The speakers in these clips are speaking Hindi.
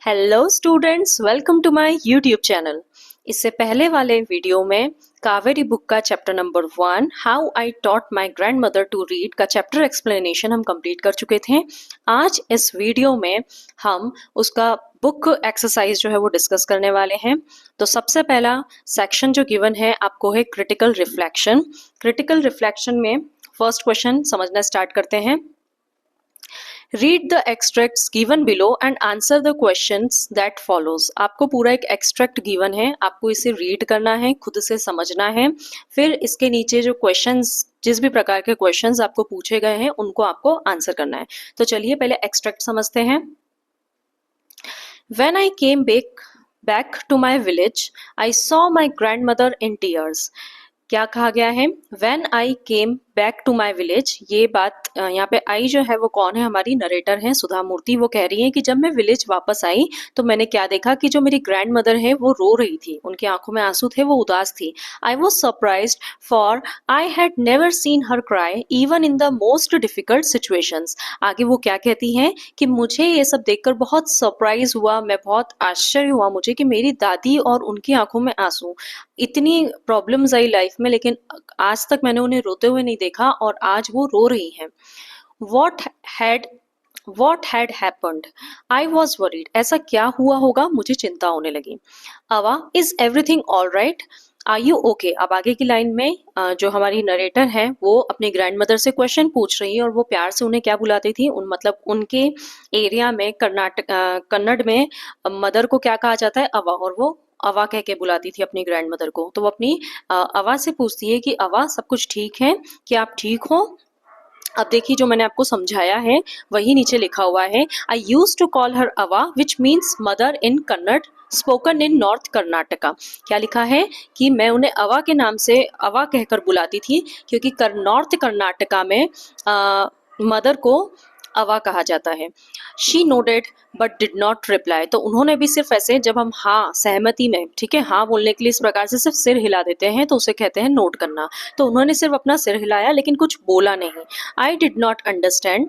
Hello students, welcome to my YouTube channel. इससे पहले वाले वीडियो में कावेरी बुक का chapter number 1 how I taught my grandmother to read का चैप्टर एक्सप्लेनेशन हम कंप्लीट कर चुके थे। आज इस वीडियो में हम उसका बुक एक्सरसाइज जो है वो डिस्कस करने वाले हैं। तो सबसे पहला सेक्शन जो गिवन है आपको है क्रिटिकल रिफ्लेक्शन। क्रिटिकल रिफ्लेक्शन में फर्स्ट क्वेश्चन समझना स्टार्ट करते हैं। Read the extracts given below and answer the questions that follows. आपको पूरा एक एक्सट्रैक्ट गिवन है, आपको इसे रीड करना है, खुद से समझना है, फिर इसके नीचे जो क्वेश्चंस, जिस भी प्रकार के क्वेश्चंस आपको पूछे गए हैं उनको आपको आंसर करना है। तो चलिए पहले एक्सट्रैक्ट समझते हैं। When I came back to my village, I saw my grandmother in tears. क्या कहा गया है? When I came back to my village, ये बात यहाँ पे आई जो है वो कौन है? हमारी नरेटर है सुधा मूर्ति। वो कह रही है कि जब मैं विलेज वापस आई तो मैंने क्या देखा कि जो मेरी ग्रैंड मदर है वो रो रही थी, उनकी आंखों में आंसू थे, वो उदास थी। I was surprised for I had never seen her cry even in the most difficult situations. आगे वो क्या कहती हैं कि मुझे ये सब देखकर बहुत सरप्राइज हुआ, मैं बहुत आश्चर्य हुआ मुझे कि मेरी दादी और उनकी आंखों में आंसू। इतनी प्रॉब्लम्स आई लाइफ में लेकिन आज तक मैंने उन्हें रोते हुए नहीं देखा और आज वो रो रही हैं। What had happened? I was worried. ऐसा क्या हुआ होगा? मुझे चिंता होने लगी। अवा, is everything all right? Are you okay? अब आगे की लाइन में जो हमारी नरेटर है वो अपनी ग्रैंड मदर से क्वेश्चन पूछ रही है और वो प्यार से उन्हें क्या बुलाती थी? मतलब उनके एरिया में कन्नड़ में मदर को क्या कहा जाता है? अवा, और वो अवा कह के बुलाती थी अपनी ग्रैंड मदर को। तो वो अपनी अवा से पूछती है कि अवा, सब कुछ ठीक है? क्या आप ठीक हो? अब देखिए जो मैंने आपको समझाया है वही नीचे लिखा हुआ है। आई यूज टू कॉल हर अवा which means mother in Kannada spoken in north Karnataka. क्या लिखा है कि मैं उन्हें अवा के नाम से अवा कहकर बुलाती थी क्योंकि नॉर्थ कर्नाटका में मदर को अवा कहा जाता है। She nodded but did not reply. तो उन्होंने भी सिर्फ ऐसे, जब हम हाँ सहमति में, ठीक है, हाँ बोलने के लिए इस प्रकार से सिर्फ सिर हिला देते हैं तो उसे कहते हैं नोट करना। तो उन्होंने सिर्फ अपना सिर हिलाया लेकिन कुछ बोला नहीं। I did not understand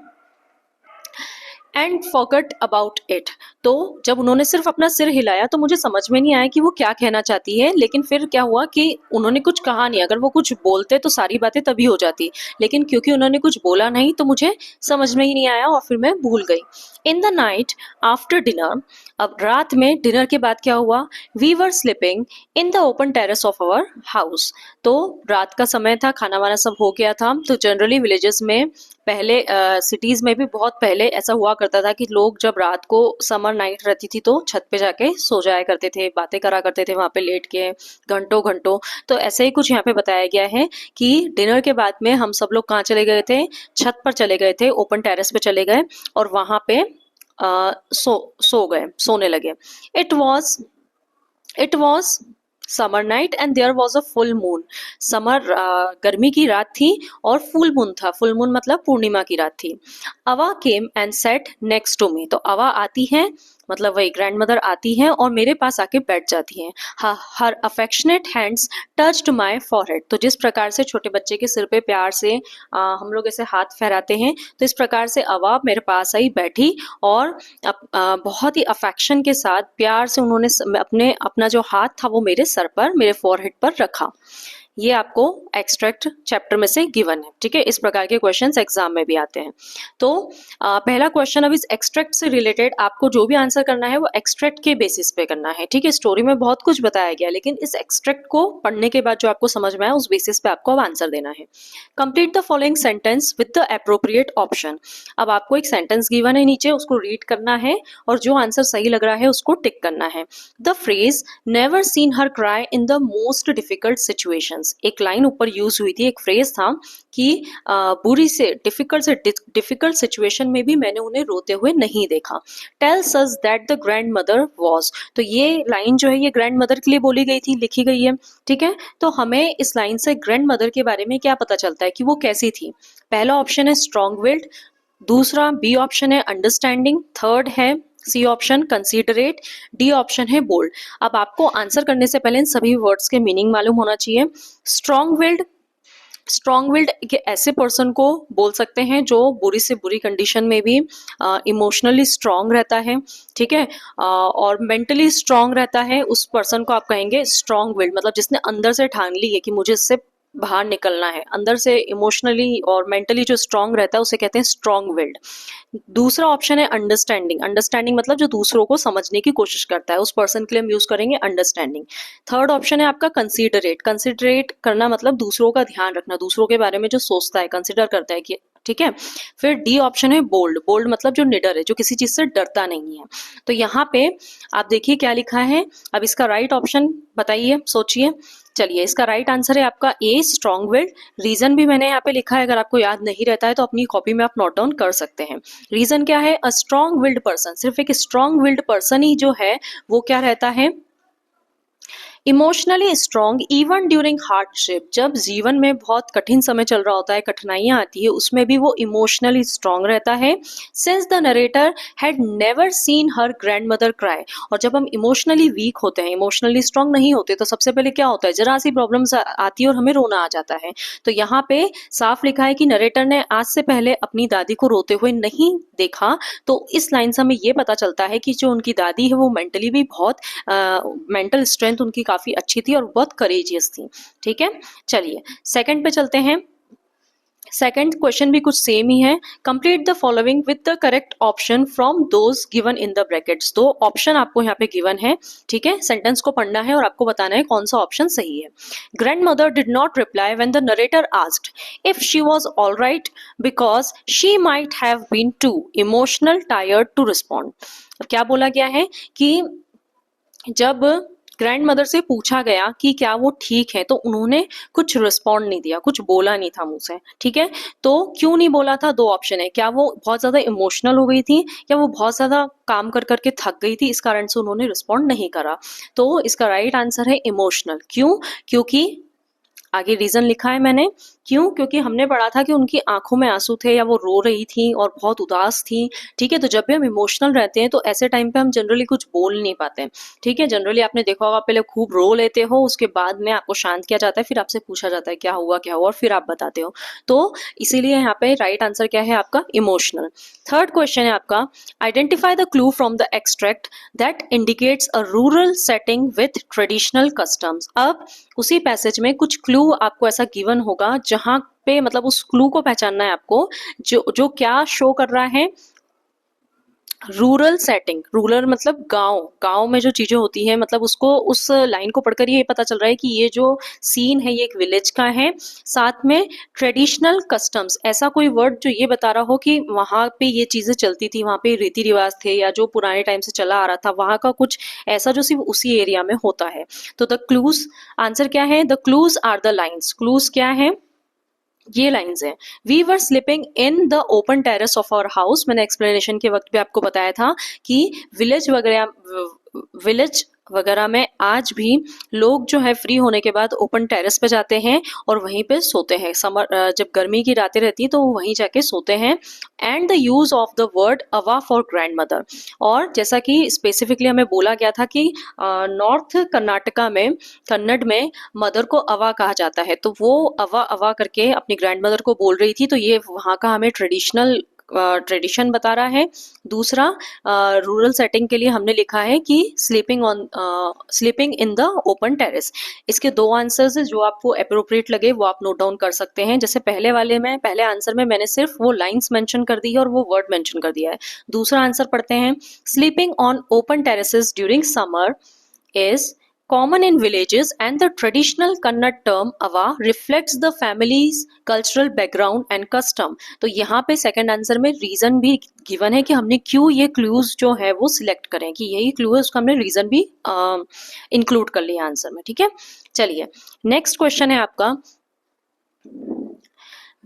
and forgot about it. तो जब उन्होंने सिर्फ अपना सिर हिलाया तो मुझे समझ में नहीं आया कि वो क्या कहना चाहती है, लेकिन फिर क्या हुआ कि उन्होंने कुछ कहा नहीं। अगर वो कुछ बोलते तो सारी बातें तभी हो जाती, लेकिन क्योंकि उन्होंने कुछ बोला नहीं तो मुझे समझ में ही नहीं आया और फिर मैं भूल गई। In the night after dinner, अब रात में डिनर के बाद क्या हुआ? We were sleeping in the open terrace of our house. तो रात का समय था, खाना वाना सब हो गया था। तो जनरली विलेजेस में पहले, सिटीज में भी बहुत पहले ऐसा हुआ करता था कि लोग जब रात को समर नाइट रहती थी तो छत पे जाके सो जाया करते थे, बातें करा करते थे वहां पे लेट के घंटों घंटों। तो ऐसे ही कुछ यहाँ पे बताया गया है कि डिनर के बाद में हम सब लोग कहाँ चले गए थे? छत पर चले गए थे, ओपन टेरेस पे चले गए और वहां पे सोने लगे। It was summer night and there was a full moon. Summer गर्मी की रात थी और फुल मून था। फुल मून मतलब पूर्णिमा की रात थी। Avva came and sat next to me. तो अवा आती है, मतलब वही ग्रैंड मदर आती हैं और मेरे पास आके बैठ जाती हैं। Her affectionate hands touched my forehead. तो जिस प्रकार से छोटे बच्चे के सिर पे प्यार से हम लोग ऐसे हाथ फहराते हैं, तो इस प्रकार से अवा मेरे पास आई, बैठी और बहुत ही अफेक्शन के साथ प्यार से उन्होंने अपना जो हाथ था वो मेरे सर पर, मेरे फॉरहेड पर रखा। ये आपको एक्सट्रैक्ट चैप्टर में से गिवन है, ठीक है। इस प्रकार के क्वेश्चंस एग्जाम में भी आते हैं। तो पहला क्वेश्चन, अब इस एक्सट्रैक्ट से रिलेटेड आपको जो भी आंसर करना है वो एक्सट्रैक्ट के बेसिस पे करना है, ठीक है। स्टोरी में बहुत कुछ बताया गया लेकिन इस एक्सट्रैक्ट को पढ़ने के बाद जो आपको समझ में आया उस बेसिस पे आपको अब आंसर देना है। Complete the following sentence with the appropriate option. अब आपको एक सेंटेंस गिवन है नीचे, उसको रीड करना है और जो आंसर सही लग रहा है उसको टिक करना है। The phrase never seen her cry in the most difficult situations, एक लाइन ऊपर यूज हुई थी, एक फ्रेज था कि डिफिकल्ट सिचुएशन में भी मैंने उन्हें रोते हुए नहीं देखा। Tells us that the grand mother was. तो ये लाइन जो है ये ग्रैंड मदर के लिए बोली गई थी, लिखी गई है, ठीक है। तो हमें इस लाइन से ग्रैंड मदर के बारे में क्या पता चलता है कि वो कैसी थी? पहला ऑप्शन है स्ट्रॉन्ग विल्ड, दूसरा बी ऑप्शन है अंडरस्टैंडिंग, थर्ड है C option considerate, D option है बोल्ड। अब आपको आंसर करने से पहले इन सभी वर्ड्स के मीनिंग मालूम होना चाहिए। स्ट्रॉन्ग विल्ड स्ट्रॉन्ग विल्ड ऐसे पर्सन को बोल सकते हैं जो बुरी से बुरी कंडीशन में भी इमोशनली स्ट्रॉन्ग रहता है, ठीक है, और मेंटली स्ट्रॉन्ग रहता है, उस पर्सन को आप कहेंगे स्ट्रॉन्ग विल्ड, मतलब जिसने अंदर से ठान ली है कि मुझे इससे बाहर निकलना है, अंदर से इमोशनली और मेंटली जो स्ट्रॉन्ग रहता है उसे कहते हैं स्ट्रॉन्ग विल्ड। दूसरा ऑप्शन है अंडरस्टैंडिंग। अंडरस्टैंडिंग मतलब जो दूसरों को समझने की कोशिश करता है, उस पर्सन के लिए हम यूज करेंगे अंडरस्टैंडिंग। थर्ड ऑप्शन है आपका कंसीडरेट। कंसीडरेट करना मतलब दूसरों का ध्यान रखना, दूसरों के बारे में जो सोचता है, कंसीडर करता है कि, ठीक है। फिर डी ऑप्शन है बोल्ड। बोल्ड मतलब जो निडर है, जो किसी चीज से डरता नहीं है। तो यहाँ पे आप देखिए क्या लिखा है। अब इसका राइट ऑप्शन बताइए, सोचिए। चलिए, इसका राइट आंसर है आपका ए, स्ट्रॉन्ग विल्ड। रीजन भी मैंने यहाँ पे लिखा है, अगर आपको याद नहीं रहता है तो अपनी कॉपी में आप नोट डाउन कर सकते हैं। रीजन क्या है, अ स्ट्रॉन्ग विल्ड पर्सन, सिर्फ एक स्ट्रॉन्ग विल्ड पर्सन ही जो है वो क्या रहता है, emotionally strong even during hardship. जब जीवन में बहुत कठिन समय चल रहा होता है, कठिनाइयां आती है, उसमें भी वो इमोशनली स्ट्रॉन्ग रहता है। Since the narrator had never seen her grandmother cry. और जब हम इमोशनली वीक होते हैं, इमोशनली स्ट्रॉन्ग नहीं होते, तो सबसे पहले क्या होता है, जरा सी प्रॉब्लम्स आती है और हमें रोना आ जाता है। तो यहाँ पे साफ लिखा है कि नरेटर ने आज से पहले अपनी दादी को रोते हुए नहीं देखा। तो इस लाइन से हमें ये पता चलता है कि जो उनकी दादी है वो मेंटली भी बहुत मेंटल स्ट्रेंथ उनकी काफी अच्छी थी और बहुत करेजियस थी, ठीक है। चलिए सेकंड पे चलते हैं। सेकंड क्वेश्चन भी कुछ सेम ही है। Complete the following with the correct option from those given in the brackets. दो ऑप्शन आपको यहाँ पे गिवन है, ठीक है। सेंटेंस को पढ़ना है और आपको बताना है कौन सा ऑप्शन सही है। Grand mother did not reply when the narrator asked if she was all right because she might have been too emotional tired to respond. क्या बोला गया है कि जब ग्रैंड मदर से पूछा गया कि क्या वो ठीक है, तो उन्होंने कुछ रिस्पॉन्ड नहीं दिया, कुछ बोला नहीं था मुंह से, ठीक है। तो क्यों नहीं बोला था, दो ऑप्शन है। क्या वो बहुत ज्यादा इमोशनल हो गई थी, या वो बहुत ज्यादा काम कर करके थक गई थी, इस कारण से उन्होंने रिस्पॉन्ड नहीं करा। तो इसका राइट आंसर है इमोशनल। क्यों, क्योंकि आगे रीजन लिखा है मैंने, क्यों, क्योंकि हमने पढ़ा था कि उनकी आंखों में आंसू थे या वो रो रही थी और बहुत उदास थी, ठीक है। तो जब भी हम इमोशनल रहते हैं तो ऐसे टाइम पे हम जनरली कुछ बोल नहीं पाते, ठीक है। जनरली आपने देखा होगा, पहले खूब रो लेते हो, उसके बाद में आपको शांत किया जाता है, फिर आपसे पूछा जाता है क्या हुआ क्या हुआ, और फिर आप बताते हो। तो इसीलिए यहाँ पे राइट आंसर क्या है आपका, इमोशनल। थर्ड क्वेश्चन है आपका, identify the clue from the extract that indicates a rural setting with traditional customs. अब उसी पैसेज में कुछ क्लू आपको ऐसा गिवन होगा जहां पे, मतलब उस क्लू को पहचानना है आपको, जो जो क्या शो कर रहा है, रूरल सेटिंग। रूरल मतलब गांव, गांव में जो चीजें होती है, मतलब उसको, उस लाइन को पढ़कर ये पता चल रहा है कि ये जो सीन है ये एक विलेज का है। साथ में ट्रेडिशनल कस्टम्स, ऐसा कोई वर्ड जो ये बता रहा हो कि वहां पे ये चीजें चलती थी, वहां पे रीति रिवाज थे, या जो पुराने टाइम से चला आ रहा था वहां का कुछ ऐसा जो सिर्फ उसी एरिया में होता है। तो द क्लूज, आंसर क्या है, the clues are the lines. Clues क्या है, ये लाइंस हैं। We were sleeping in the open terrace of our house. मैंने एक्सप्लेनेशन के वक्त भी आपको बताया था कि विलेज वगैरह में आज भी लोग जो है फ्री होने के बाद ओपन टेरेस पे जाते हैं और वहीं पे सोते हैं। समर, जब गर्मी की रातें रहती हैं तो वो वहीं जाके सोते हैं। And the use of the word अवा फॉर ग्रैंड मदर। और जैसा कि स्पेसिफिकली हमें बोला गया था कि नॉर्थ कर्नाटका में, कन्नड़ में मदर को अवा कहा जाता है, तो वो अवा अवा करके अपनी ग्रैंड मदर को बोल रही थी। तो ये वहाँ का हमें ट्रेडिशन बता रहा है। दूसरा, रूरल सेटिंग के लिए हमने लिखा है कि sleeping in the open terrace. इसके दो आंसर्स जो आपको अप्रोप्रिएट लगे वो आप नोट डाउन कर सकते हैं। जैसे पहले आंसर में मैंने सिर्फ वो लाइंस मेंशन कर दी है और वो वर्ड मेंशन कर दिया है। दूसरा आंसर पढ़ते हैं, sleeping on open terraces during summer is common in villages and the traditional Kannada term Ava reflects the family's cultural background and custom। तो यहाँ पे सेकंड आंसर में रीजन भी गिवन है कि हमने क्यों ये क्लूज जो है वो सिलेक्ट करें, कि यही क्लू है, उसका हमने रीजन भी इंक्लूड कर लिया आंसर में, ठीक है। चलिए नेक्स्ट क्वेश्चन है आपका,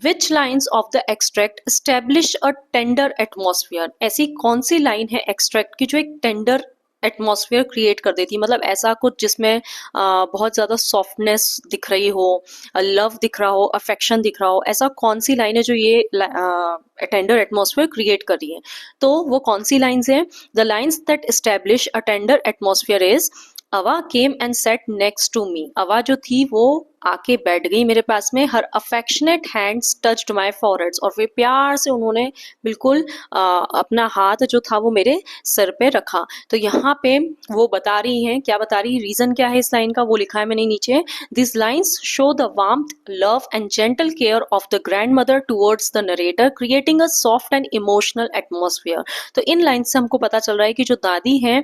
Which lines of the extract establish a tender atmosphere? ऐसी कौन सी लाइन है एक्सट्रैक्ट की जो एक टेंडर एटमॉस्फेयर क्रिएट कर देती, मतलब ऐसा कुछ जिसमें बहुत ज्यादा सॉफ्टनेस दिख रही हो, लव दिख रहा हो, अफेक्शन दिख रहा हो। ऐसा कौन सी लाइन है जो ये टेंडर एटमॉस्फेयर क्रिएट कर रही है? तो वो कौन सी लाइन्स है? The lines that establish a tender atmosphere is, Avva came and sat next to me. Avva जो थी वो आके बैठ गई मेरे पास में, हर अफेक्शनेट हैंड्स टच्ड माय फॉरहेड्स, और वे प्यार से उन्होंने बिल्कुल अपना हाथ जो था वो मेरे सर पे रखा। तो यहाँ पे वो बता रही हैं, क्या बता रही है, रीजन क्या है इस लाइन का वो लिखा है मैंने नीचे। This lines show the warmth, love and gentle care of the grand mother towards the narrator, creating a soft and emotional atmosphere. तो इन लाइन से हमको पता चल रहा है कि जो दादी हैं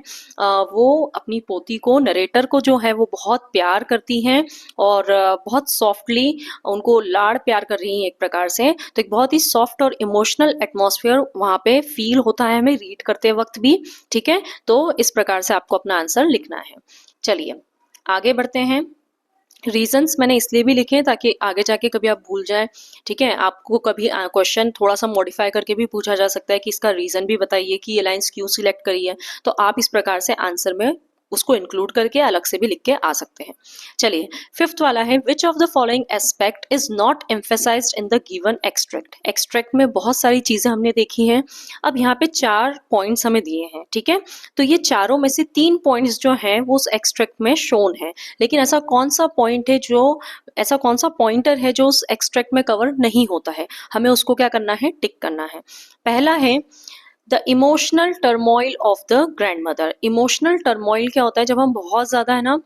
वो अपनी पोती को, नरेटर को जो है वो बहुत प्यार करती हैं और बहुत सॉफ्टली उनको लाड़ प्यार कर रही हैं एक प्रकार से। तो एक बहुत ही सॉफ्ट और इमोशनल एटमॉस्फेयर वहां पे फील होता है हमें रीड करते वक्त भी। ठीक है, तो इस प्रकार से आपको अपना आंसर लिखना है। चलिए आगे बढ़ते हैं। रीजंस मैंने इसलिए भी लिखे हैं ताकि आगे जाके कभी आप भूल जाए। ठीक है, आपको कभी क्वेश्चन थोड़ा सा मॉडिफाई करके भी पूछा जा सकता है कि इसका रीजन भी बताइए कि ये लाइंस क्यों सिलेक्ट करी है, तो आप इस प्रकार से आंसर में उसको इंक्लूड करके अलग से भी लिख के आ सकते हैं। चलिए फिफ्थ वाला है, which of the following aspect is not emphasised in the given extract. Extract में बहुत सारी चीजें हमने देखी हैं। अब यहाँ पे 4 पॉइंट्स हमें दिए हैं। ठीक है, तो ये चारों में से 3 पॉइंट्स जो हैं वो उस एक्सट्रैक्ट में शोन है, लेकिन ऐसा कौन सा पॉइंट है ऐसा कौन सा पॉइंटर है जो उस एक्सट्रैक्ट में कवर नहीं होता है, हमें उसको क्या करना है, टिक करना है। पहला है the emotional turmoil of the grand mother. Emotional turmoil क्या होता है, जब हम बहुत ज्यादा है ना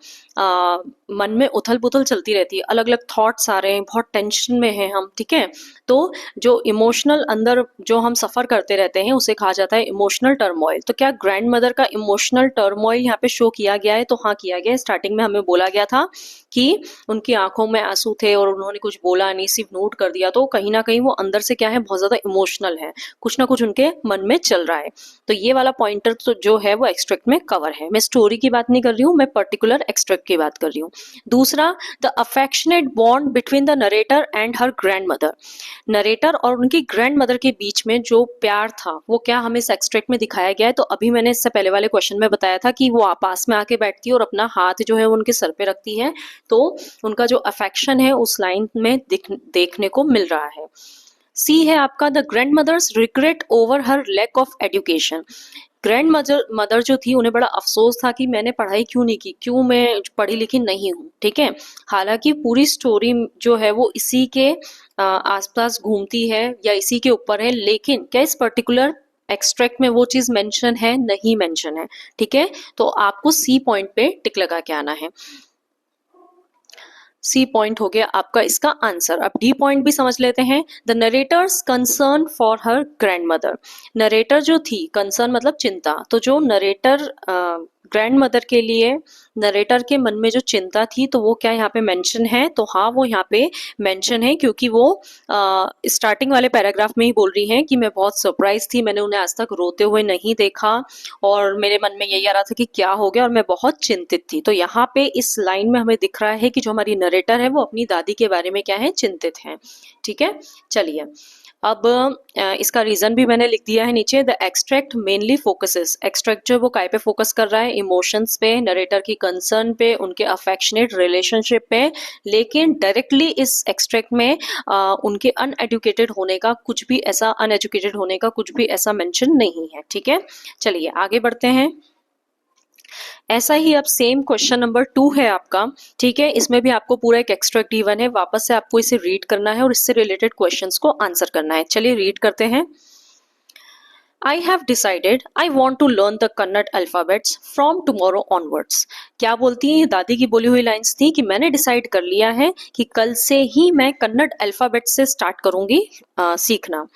मन में उथल पुथल चलती रहती है, अलग अलग थॉट्स आ रहे हैं, बहुत टेंशन में हैं हम। ठीक है, तो जो इमोशनल अंदर जो हम सफर करते रहते हैं उसे कहा जाता है इमोशनल टर्मोइल। तो क्या ग्रैंड मदर का इमोशनल टर्मोइल यहाँ पे शो किया गया है, तो हाँ किया गया है। स्टार्टिंग में हमें बोला गया था कि उनकी आंखों में आंसू थे और उन्होंने कुछ बोला नहीं, सिर्फ नोट कर दिया, तो कहीं ना कहीं वो अंदर से क्या है, बहुत ज्यादा इमोशनल है, कुछ ना कुछ उनके मन में चल रहा है। तो ये वाला पॉइंटर तो जो है वो एक्सट्रैक्ट में कवर है। मैं स्टोरी की बात नहीं कर रही हूँ, मैं पर्टिकुलर एक्सट्रैक्ट की बात कर रही हूँ। दूसरा, the affectionate bond between the narrator and her grand mother. Narrator और उनकी ग्रैंड मदर के बीच में जो प्यार था वो क्या हमें इस एक्सट्रैक्ट में दिखाया गया है। तो अभी मैंने इससे पहले वाले क्वेश्चन में बताया था कि वो पास में आके बैठती है और अपना हाथ जो है वो उनके सर पे रखती है, तो उनका जो अफेक्शन है उस लाइन में देखने को मिल रहा है। सी है आपका, the grand mother's regret over her lack of education. Grand mother जो थी उन्हें बड़ा अफसोस था कि मैंने पढ़ाई क्यों नहीं की, क्यों मैं पढ़ी लिखी नहीं हूँ। ठीक है, हालांकि पूरी स्टोरी जो है वो इसी के आसपास घूमती है या इसी के ऊपर है, लेकिन क्या इस पर्टिकुलर एक्सट्रैक्ट में वो चीज मेंशन है, नहीं मेंशन है। ठीक है, तो आपको सी पॉइंट पे टिक लगा के आना है। सी पॉइंट हो गया आपका इसका आंसर। अब डी पॉइंट भी समझ लेते हैं। The narrator's concern for her grand mother. Narrator जो थी, कंसर्न मतलब चिंता, तो जो नरेटर ग्रैंड मदर के लिए नरेटर के मन में जो चिंता थी तो वो क्या यहाँ पे मेंशन है, तो हाँ वो यहाँ पे मेंशन है, क्योंकि वो स्टार्टिंग वाले पैराग्राफ में ही बोल रही हैं कि मैं बहुत सरप्राइज थी, मैंने उन्हें आज तक रोते हुए नहीं देखा और मेरे मन में यही आ रहा था कि क्या हो गया और मैं बहुत चिंतित थी। तो यहाँ पे इस लाइन में हमें दिख रहा है कि जो हमारी नरेटर है वो अपनी दादी के बारे में क्या है, चिंतित है। ठीक है, चलिए अब इसका रीजन भी मैंने लिख दिया है नीचे। The extract mainly focuses. Extract जो वो काय पे फोकस कर रहा है, इमोशंस पे, नरेटर की कंसर्न पे, उनके अफेक्शनेट रिलेशनशिप पे, लेकिन डायरेक्टली इस एक्सट्रैक्ट में उनके अनएजुकेटेड होने का कुछ भी ऐसा मेंशन नहीं है। ठीक है, चलिए आगे बढ़ते हैं। ऐसा ही अब सेम क्वेश्चन नंबर 2 है आपका। ठीक है, इसमें भी आपको पूरा एक एक्सट्रैक्ट गिवन है, वापस से आपको इसे रीड करना है और इससे रिलेटेड क्वेश्चंस को आंसर करना है। चलिए रीड करते हैं। I have decided I want to learn the Kannada alphabets from tomorrow onwards। क्या बोलती है, दादी की बोली हुई लाइंस थी कि मैंने डिसाइड कर लिया है कि कल से ही मैं कन्नड़ अल्फाबेट से स्टार्ट करूंगी सीखना।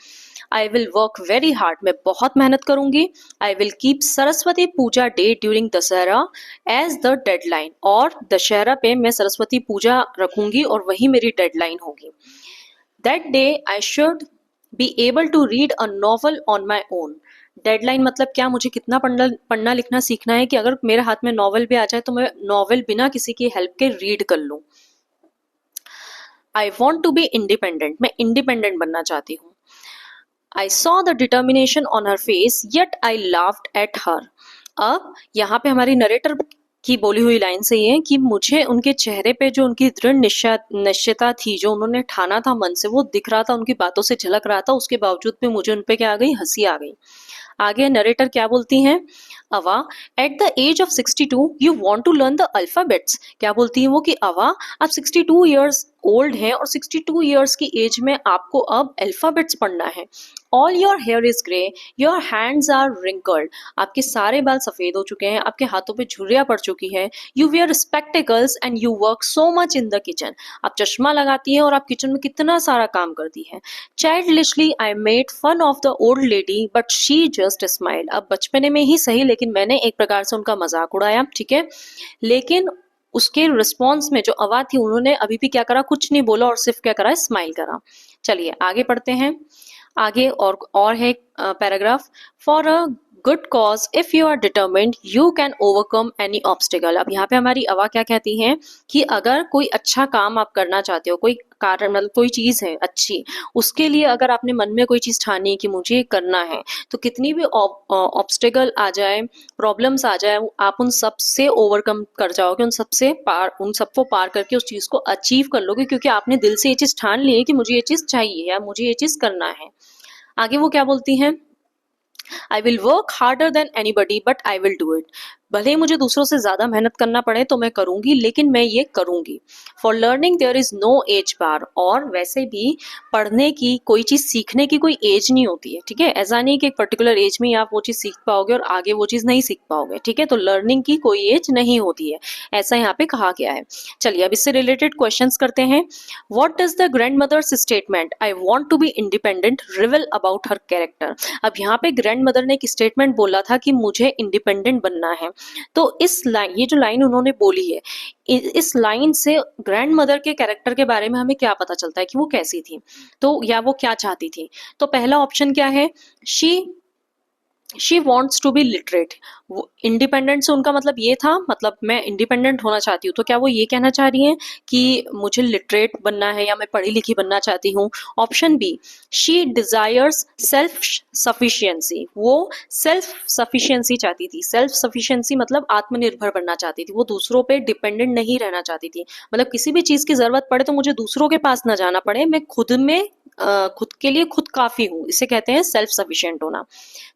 I will work very hard. मैं बहुत मेहनत करूंगी। I will keep Saraswati puja day during Dussehra as the deadline. और दशहरा पे मैं सरस्वती पूजा रखूंगी और वही मेरी डेडलाइन होगी। That day I should be able to read a novel on my own. Deadline मतलब क्या, मुझे कितना पढ़ना लिखना सीखना है कि अगर मेरे हाथ में नॉवल भी आ जाए तो मैं नॉवल बिना किसी की हेल्प के रीड कर लूं। I want to be independent. मैं इंडिपेंडेंट बनना चाहती हूँ। I saw the determination on her face yet I laughed at her. अब यहाँ पे हमारी नरेटर की बोली हुई लाइन से ये है कि मुझे उनके चेहरे पे जो उनकी दृढ़ निश्चयता थी, जो उन्होंने ठाना था मन से, वो दिख रहा था, उनकी बातों से झलक रहा था, उसके बावजूद भी मुझे उन पे क्या आ गई, हंसी आ गई। आगे नरेटर क्या बोलती हैं, Avva, at the age of 62 you want to learn the alphabets. क्या बोलती है वो कि अवा, आप 62 ईयर्स ओल्ड हैं और 62 ईयर्स की एज में आपको अब अल्फाबेट्स पढ़ना है। All your hair is grey, your hands are wrinkled, आपके सारे बाल सफेद हो चुके हैं, आपके हाथों पे झुर्रियां पड़ चुकी है। You wear spectacles and you work so much in the kitchen, आप चश्मा लगाती हैं और आप किचन में कितना सारा काम करती हैं। Childishly I made fun of the old lady but she just smiled, अब बचपने में ही सही लेकिन मैंने एक प्रकार से उनका मजाक उड़ाया, ठीक है। लेकिन उसके रिस्पॉन्स में जो अवा थी उन्होंने अभी भी क्या करा, कुछ नहीं बोला और सिर्फ क्या करा, स्माइल करा। चलिए आगे पढ़ते हैं। आगे और है paragraph, for a good cause if you are determined you can overcome any obstacle. अब यहाँ पे हमारी अवा क्या कहती हैं कि अगर कोई अच्छा काम आप करना चाहते हो, कोई कारण मतलब कोई चीज है अच्छी, उसके लिए अगर आपने मन में कोई चीज ठानी कि मुझे ये करना है, तो कितनी भी ऑब्स्टिकल आ जाए, प्रॉब्लम्स आ जाए, आप उन सब से ओवरकम कर जाओगे, उन सबको पार करके उस चीज को अचीव कर लोगे, क्योंकि आपने दिल से ये चीज ठान ली है कि मुझे ये चीज चाहिए या मुझे ये चीज करना है। आगे वो क्या बोलती हैं, आई will work harder than anybody but I will do it, भले ही मुझे दूसरों से ज्यादा मेहनत करना पड़े तो मैं करूंगी, लेकिन मैं ये करूंगी। For learning there is no age bar, और वैसे भी पढ़ने की, कोई चीज सीखने की कोई एज नहीं होती है, ठीक है। ऐसा नहीं कि एक पर्टिकुलर एज में ही आप वो चीज सीख पाओगे और आगे वो चीज नहीं सीख पाओगे, ठीक है। तो लर्निंग की कोई एज नहीं होती है, ऐसा यहाँ पे कहा गया है। चलिए अब इससे रिलेटेड क्वेश्चंस करते हैं। What does the grand mother's statement I want to be independent reveal about her character. अब यहाँ पे ग्रैंड मदर ने एक स्टेटमेंट बोला था कि मुझे इंडिपेंडेंट बनना है, तो इस लाइन, ये जो लाइन उन्होंने बोली है, इस लाइन से ग्रैंड मदर के कैरेक्टर के बारे में हमें क्या पता चलता है कि वो कैसी थी, तो या वो क्या चाहती थी। तो पहला ऑप्शन क्या है, she wants to be literate. Independent से उनका मतलब ये था, मतलब मैं इंडिपेंडेंट होना चाहती हूँ, तो क्या वो ये कहना चाह रही हैं कि मुझे लिटरेट बनना है या मैं पढ़ी लिखी बनना चाहती हूँ। Option B, she desires self sufficiency, वो सेल्फ सफिशियंसी चाहती थी। सेल्फ सफिशियंसी मतलब आत्मनिर्भर बनना चाहती थी, वो दूसरों पे डिपेंडेंट नहीं रहना चाहती थी, मतलब किसी भी चीज की जरूरत पड़े तो मुझे दूसरों के पास ना जाना पड़े, मैं खुद के लिए खुद काफी हूँ, इसे कहते हैं सेल्फ सफिशिएंट होना।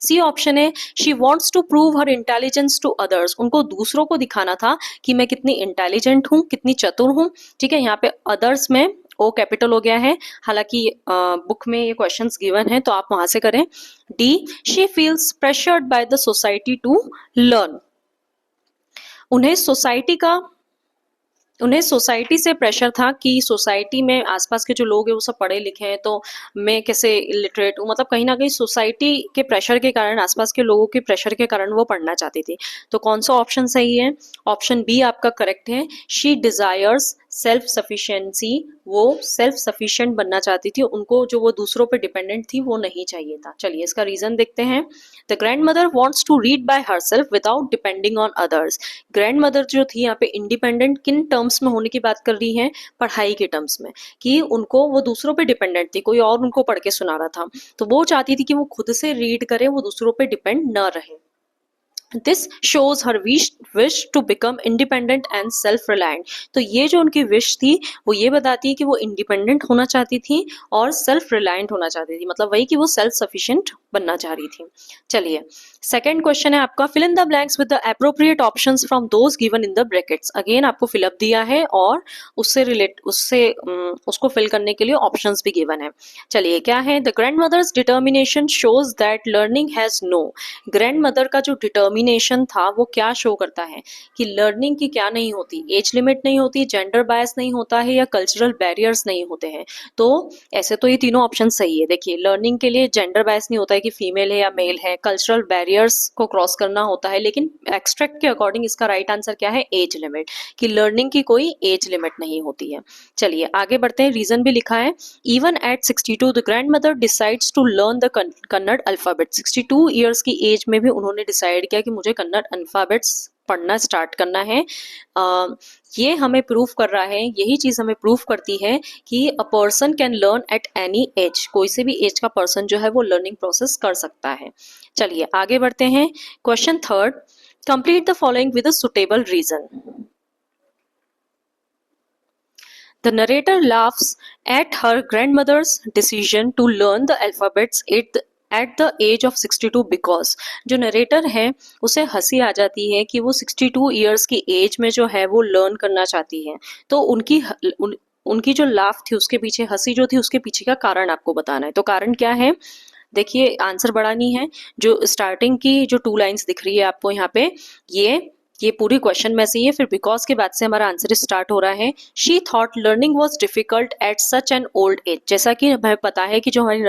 सी ऑप्शन है, she wants to prove her intelligence to others, उनको दूसरों को दिखाना था कि मैं कितनी इंटेलिजेंट हूँ, कितनी चतुर हूँ, ठीक है। यहाँ पे अदर्स में ओ कैपिटल हो गया है, हालांकि बुक में ये क्वेश्चंस गिवन है तो आप वहां से करें। D, she feels pressured by the society to learn, उन्हें सोसाइटी से प्रेशर था कि सोसाइटी में आसपास के जो लोग हैं वो सब पढ़े लिखे हैं, तो मैं कैसे इलिटरेट हूँ, मतलब कहीं ना कहीं सोसाइटी के प्रेशर के कारण, आसपास के लोगों के प्रेशर के कारण वो पढ़ना चाहती थी। तो कौन सा ऑप्शन सही है, ऑप्शन बी आपका करेक्ट है। शी डिजायर्स सेल्फ सफिशिएंसी, वो सेल्फ सफिशिएंट बनना चाहती थी, उनको जो वो दूसरों पे डिपेंडेंट थी वो नहीं चाहिए था। चलिए इसका रीजन देखते हैं। The grand mother wants to read by herself without depending on others. Grand mother जो थी यहाँ पे इंडिपेंडेंट किन टर्म्स में होने की बात कर रही है, पढ़ाई के टर्म्स में, कि उनको वो दूसरों पे डिपेंडेंट थी, कोई और उनको पढ़ के सुना रहा था, तो वो चाहती थी कि वो खुद से रीड करे, वो दूसरों पे डिपेंड न रहे। This shows her wish to become independent and self reliant, तो ये जो उनकी विश थी वो ये बताती है कि वो इंडिपेंडेंट होना चाहती थी और सेल्फ रिलायंट होना चाहती थी, मतलब वही कि वो सेल्फ सफिशिएंट बनना चाह रही थी। चलिए सेकंड क्वेश्चन है आपका, fill in the blanks with the appropriate options from those given in the brackets. Again आपको फिलअप दिया है और उसको फिल करने के लिए ऑप्शंस भी गिवन है। चलिए क्या है, the grand mother's determination shows that learning has no, grand mother का जो डिटर्मिनेशन था वो क्या शो करता है कि लर्निंग की क्या नहीं होती, एज लिमिट नहीं होती, जेंडर बायस नहीं होता है, या कल्चरल बैरियर्स नहीं होते हैं। तो ऐसे तो ये तीनों ऑप्शन सही है। देखिए लर्निंग के लिए जेंडर बायस नहीं होता है कि फीमेल है या मेल है, कल्चरल बैरियर्स को क्रॉस करना होता है, लेकिन एक्सट्रैक्ट के अकॉर्डिंग इसका राइट आंसर क्या है, एज लिमिट, कि लर्निंग की कोई एज लिमिट नहीं होती है। चलिए आगे बढ़ते हैं, रीजन भी लिखा है, even at 62 the grand mother decides to learn the Kannada alphabet. 62 years की एज में भी उन्होंने डिसाइड किया कि मुझे कन्नड़ अल्फाबेट्स पढ़ना स्टार्ट करना है। ये हमें प्रूव कर रहा है, यही चीज हमें प्रूव करती है कि a person can learn at any as, कोई से भी एज का पर्सन जो है वो लर्निंग प्रोसेस कर सकता है। चलिए आगे बढ़ते हैं। Question third, complete the following with a suitable reason. The narrator laughs at her grandmother's decision to learn the alphabets at the age of 62 because जो नरेटर है उसे हंसी आ जाती है कि वो 62 ईयर्स की एज में जो है वो लर्न करना चाहती है। तो उनकी जो लाफ थी उसके पीछे, हंसी जो थी उसके पीछे का कारण आपको बताना है। तो कारण क्या है, देखिए आंसर बड़ा नहीं है, जो स्टार्टिंग की जो 2 लाइन्स दिख रही है आपको यहाँ पे, ये पूरी क्वेश्चन में से ही है, फिर बिकॉज के बाद से हमारा आंसर स्टार्ट हो रहा है। She thought learning was difficult at such an old as. जैसा कि हमें पता है कि जो हमारी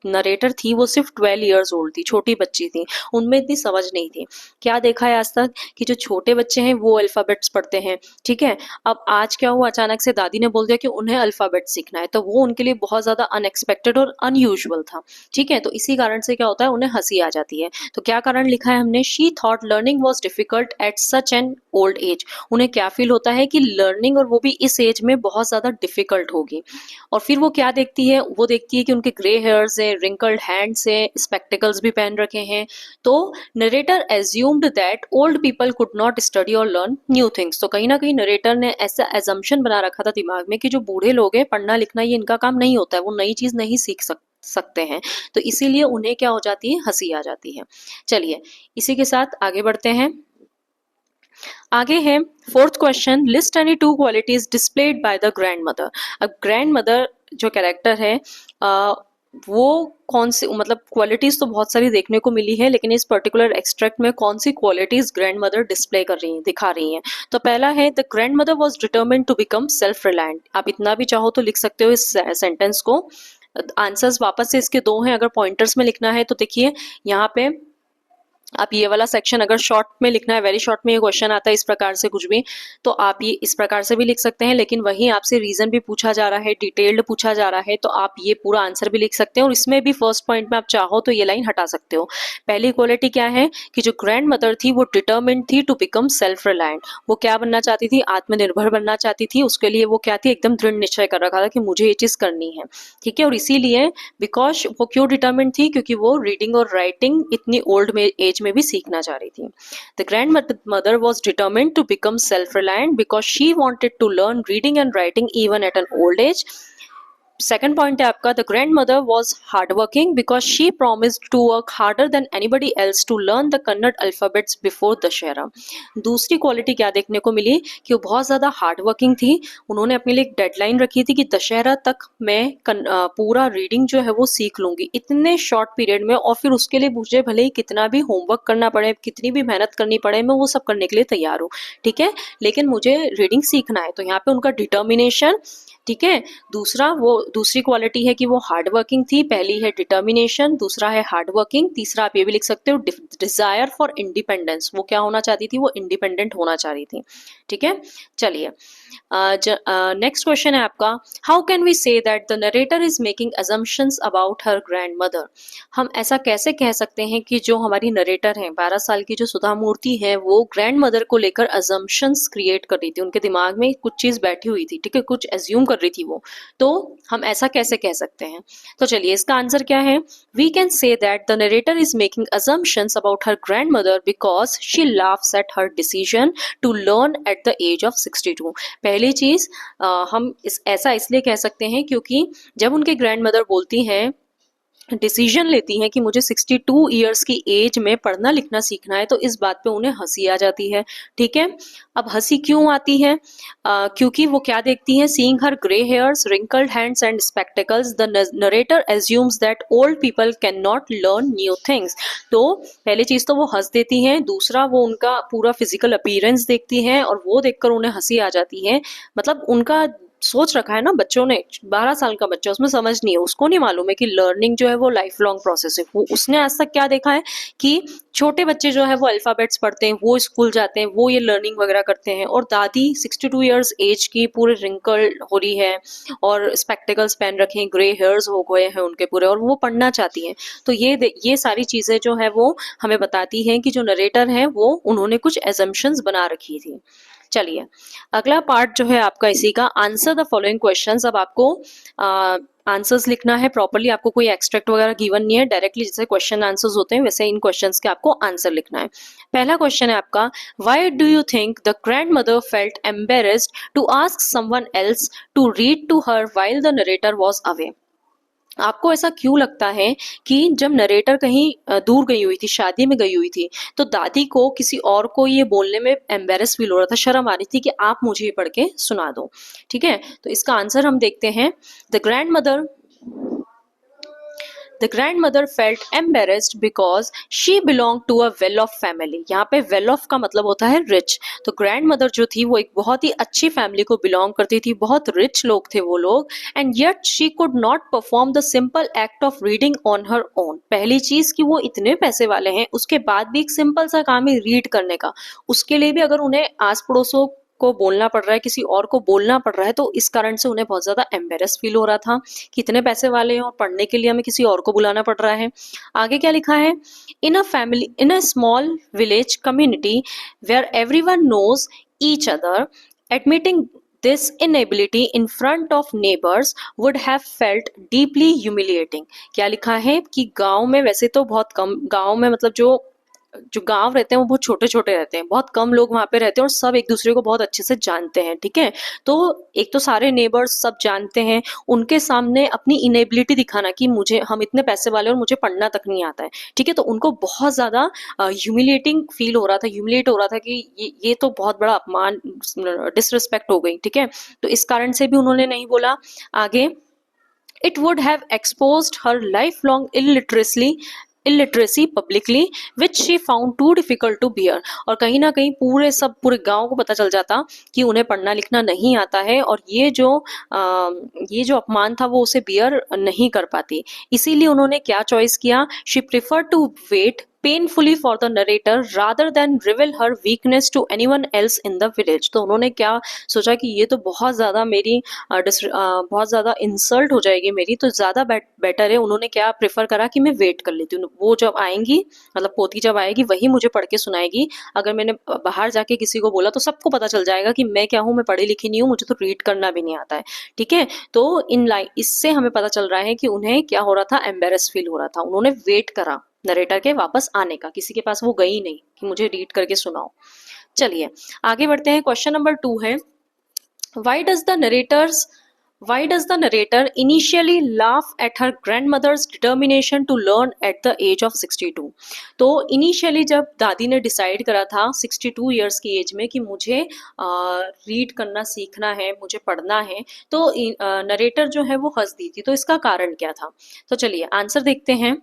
नरेटर थी वो सिर्फ 12 ईयर्स ओल्ड थी, छोटी बच्ची थी, उनमें इतनी समझ नहीं थी। क्या देखा है आज तक कि जो छोटे बच्चे हैं वो अल्फाबेट्स पढ़ते हैं, ठीक है। अब आज क्या हुआ, अचानक से दादी ने बोल दिया कि उन्हें अल्फाबेट सीखना है, तो वो उनके लिए बहुत ज्यादा अनएक्सपेक्टेड और अनयूजुअल था, ठीक है। तो इसी कारण से क्या होता है, उन्हें हंसी आ जाती है। तो क्या कारण लिखा है हमने, she thought learning was difficult at such an old as. उन्हें क्या फील होता है कि लर्निंग, और वो भी इस एज में, बहुत ज्यादा डिफिकल्ट होगी। और फिर वो क्या देखती है, वो देखती है कि उनके ग्रे हेयर्स है, रिंकल्ड हैंड्स है, स्पेक्टिकल्स भी पहन रखे हैं। तो narrator assumed that old people could not study और लर्न न्यू थिंग्स। तो कहीं ना कहीं नरेटर ने ऐसा एजम्पशन बना रखा था दिमाग में कि जो बूढ़े लोग हैं, पढ़ना लिखना ये इनका काम नहीं होता है, वो नई चीज नहीं सीख सकते हैं। तो इसीलिए उन्हें क्या हो जाती है, हंसी आ जाती है। चलिए इसी के साथ आगे बढ़ते हैं। आगे है 4th question, list any 2 qualities displayed by the grand mother. अब ग्रैंड मदर जो कैरेक्टर है वो कौन सी, मतलब क्वालिटीज तो बहुत सारी देखने को मिली है, लेकिन इस पर्टिकुलर एक्सट्रैक्ट में कौन सी क्वालिटीज ग्रैंड मदर डिस्प्ले कर रही हैं, दिखा रही हैं। तो पहला है, the grand mother was determined to become self reliant. आप इतना भी चाहो तो लिख सकते हो इस सेंटेंस को। आंसर्स वापस से इसके 2 हैं, अगर पॉइंटर्स में लिखना है तो देखिए यहाँ पे आप ये वाला सेक्शन अगर शॉर्ट में लिखना है, वेरी शॉर्ट में ये क्वेश्चन आता है इस प्रकार से कुछ भी, तो आप ये इस प्रकार से भी लिख सकते हैं, लेकिन वहीं आपसे रीजन भी पूछा जा रहा है, डिटेल्ड पूछा जा रहा है, तो आप ये पूरा आंसर भी लिख सकते हैं। और इसमें भी फर्स्ट पॉइंट में आप चाहो तो ये लाइन हटा सकते हो। पहली क्वालिटी क्या है कि जो ग्रैंड मदर थी वो डिटर्मिन्ड थी टू बिकम सेल्फ रिलायंट। वो क्या बनना चाहती थी, आत्मनिर्भर बनना चाहती थी। उसके लिए वो क्या थी, एकदम दृढ़ निश्चय कर रखा था कि मुझे ये चीज करनी है, ठीक है। और इसीलिए बिकॉज वो क्यों डिटर्मिन्ड थी, क्योंकि वो रीडिंग और राइटिंग इतनी ओल्ड एज में भी सीखना चाह रही थी। The grandmother was determined to become self-reliant because she wanted to learn reading and writing even at an old age. Second point है आपका, the grand mother was hard working because she promised to work harder than anybody else to learn the Kannada alphabets before Dussehra. दूसरी क्वालिटी क्या देखने को मिली कि वो बहुत ज्यादा हार्ड वर्किंग थी। उन्होंने अपने लिए एक डेडलाइन रखी थी कि दशहरा तक मैं पूरा रीडिंग जो है वो सीख लूंगी इतने शॉर्ट पीरियड में, और फिर उसके लिए मुझे भले ही कितना भी होमवर्क करना पड़े, कितनी भी मेहनत करनी पड़े, मैं वो सब करने के लिए तैयार हूँ, ठीक है, लेकिन मुझे रीडिंग सीखना है। तो यहाँ पे उनका डिटर्मिनेशन, ठीक है। दूसरी क्वालिटी है कि वो हार्ड वर्किंग थी। पहली है डिटर्मिनेशन, दूसरा है हार्ड वर्किंग, तीसरा आप ये भी लिख सकते हो डिजायर फॉर इंडिपेंडेंस। वो क्या होना चाहती थी, वो इंडिपेंडेंट होना चाह रही थी, ठीक है। चलिए नेक्स्ट क्वेश्चन है आपका, how can we say that the narrator is making assumptions about her grandmother. हम ऐसा कैसे कह सकते हैं कि जो हमारी नरेटर है, 12 साल की जो सुधा मूर्ति है, वो ग्रैंड मदर को लेकर अजम्पशंस क्रिएट कर रही थी, उनके दिमाग में कुछ चीज बैठी हुई थी, ठीक है, कुछ एज्यूम कर रही थी वो। तो हम ऐसा कैसे कह सकते हैं, तो चलिए इसका आंसर क्या है, we can say that the narrator is making assumptions about her grandmother because she laughs at her decision to learn at the age of 62। पहली चीज हम ऐसा इसलिए कह सकते हैं क्योंकि जब उनके ग्रैंड मदर बोलती हैं, डिसीजन लेती हैं कि मुझे 62 ईयर्स की एज में पढ़ना लिखना सीखना है, तो इस बात पे उन्हें हंसी आ जाती है, ठीक है। अब हंसी क्यों आती है, क्योंकि वो क्या देखती हैं, seeing her grey hairs, wrinkled hands and spectacles the narrator assumes that old people can not learn new things. तो पहली चीज तो वो हंस देती हैं, दूसरा वो उनका पूरा फिजिकल अपीयरेंस देखती हैं, और वो देखकर उन्हें हंसी आ जाती है। मतलब उनका सोच रखा है ना बच्चों ने, 12 साल का बच्चा, उसमें समझ नहीं है, उसको नहीं मालूम है कि लर्निंग जो है वो लाइफ लॉन्ग प्रोसेस है। वो उसने आज तक क्या देखा है कि छोटे बच्चे जो है वो अल्फाबेट्स पढ़ते हैं, वो स्कूल जाते हैं, वो ये लर्निंग वगैरह करते हैं, और दादी 62 ईयर्स एज की, पूरे रिंकल हो रही है और स्पेक्टिकल्स पहन रखे हैं, ग्रे हेयर्स हो गए हैं उनके पूरे, और वो पढ़ना चाहती हैं। तो ये सारी चीजें जो है वो हमें बताती हैं कि जो नरेटर है वो उन्होंने कुछ एजम्पशंस बना रखी थी। चलिए अगला पार्ट जो है आपका इसी का, आंसर द फॉलोइंग क्वेश्चंस। अब आपको आंसर्स लिखना है प्रॉपरली, आपको कोई एक्सट्रैक्ट वगैरह गिवन नहीं है, डायरेक्टली जैसे क्वेश्चन आंसर्स होते हैं वैसे इन क्वेश्चंस के आपको आंसर लिखना है। पहला क्वेश्चन है आपका, why do you think the grand mother felt embarrassed to ask someone else to read to her while the narrator was away. आपको ऐसा क्यों लगता है कि जब नरेटर कहीं दूर गई हुई थी, शादी में गई हुई थी, तो दादी को किसी और को ये बोलने में एम्बेरस फील हो रहा था, शर्म आ रही थी कि आप मुझे ये पढ़ के सुना दो। ठीक है, तो इसका आंसर हम देखते हैं। The grand mother The grandmother felt embarrassed because she belonged to a well-off family। यहाँ पे well-off का मतलब होता है rich। तो grandmother जो थी वो एक बहुत ही अच्छी फैमिली को belong करती थी, बहुत rich लोग थे वो लोग, and yet she could not perform the simple act of reading on her own। पहली चीज कि वो इतने पैसे वाले हैं, उसके बाद भी एक सिंपल सा काम है रीड करने का, उसके लिए भी अगर उन्हें आस पड़ोसों को बोलना पड़ रहा है, किसी और को बोलना पड़ रहा है, तो इस कारण से उन्हें बहुत ज्यादा एम्बेरस फील हो रहा था कि इतने पैसे वाले हैं और पढ़ने के लिए हमें किसी और को बुलाना पड़ रहा है। आगे क्या लिखा है? In a small village community where everyone knows each other, admitting this inability in front of neighbours would have felt deeply humiliating. क्या लिखा है कि गांव में वैसे तो बहुत कम, गांव में मतलब जो जो गांव रहते हैं वो बहुत छोटे छोटे रहते हैं, बहुत कम लोग वहां पे रहते हैं और सब एक दूसरे को बहुत अच्छे से जानते हैं। ठीक है, तो एक तो सारे नेबर्स सब जानते हैं, उनके सामने अपनी इनेबिलिटी दिखाना कि मुझे, हम इतने पैसे वाले और मुझे पढ़ना तक नहीं आता है। ठीक है, तो उनको बहुत ज्यादा ह्यूमिलेटिंग फील हो रहा था, ह्यूमिलेट हो रहा था कि ये तो बहुत बड़ा अपमान, डिसरिस्पेक्ट हो गई। ठीक है, तो इस कारण से भी उन्होंने नहीं बोला। आगे, it would have exposed her lifelong illiteracy publicly, which she found too difficult to bear। और कहीं ना कहीं पूरे गांव को पता चल जाता कि उन्हें पढ़ना लिखना नहीं आता है, और ये जो अपमान था वो उसे बियर नहीं कर पाती। इसीलिए उन्होंने क्या चॉइस किया? She prefer to wait painfully for the narrator rather than reveal her weakness to anyone else in the village। तो उन्होंने क्या सोचा कि ये तो बहुत ज़्यादा मेरी बहुत ज़्यादा इंसल्ट हो जाएगी मेरी, तो ज़्यादा बेटर है। उन्होंने क्या प्रेफर करा कि मैं वेट कर लेती हूँ, वो जब आएंगी, मतलब पोती जब आएगी वही मुझे पढ़ के सुनाएगी। अगर मैंने बाहर जाके किसी को बोला तो सबको पता चल जाएगा कि मैं क्या हूँ, मैं पढ़ी लिखी नहीं हूँ, मुझे तो रीड करना भी नहीं आता है। ठीक है, तो इन लाइन इससे हमें पता चल रहा है कि उन्हें क्या हो रहा था, एम्बेरस फील हो रहा था। उन्होंने वेट करा नरेटर के वापस आने का, किसी के पास वो गई नहीं कि मुझे रीड करके सुनाओ। चलिए आगे बढ़ते हैं। क्वेश्चन नंबर 2 है, Why does the narrator initially laugh at her grandmother's determination to learn at the age of 62? तो इनिशियली जब दादी ने डिसाइड करा था 62 ईयर्स की एज में कि मुझे रीड करना सीखना है, मुझे पढ़ना है, तो नरेटर जो है वो हंस दी थी। तो इसका कारण क्या था? तो चलिए आंसर देखते हैं।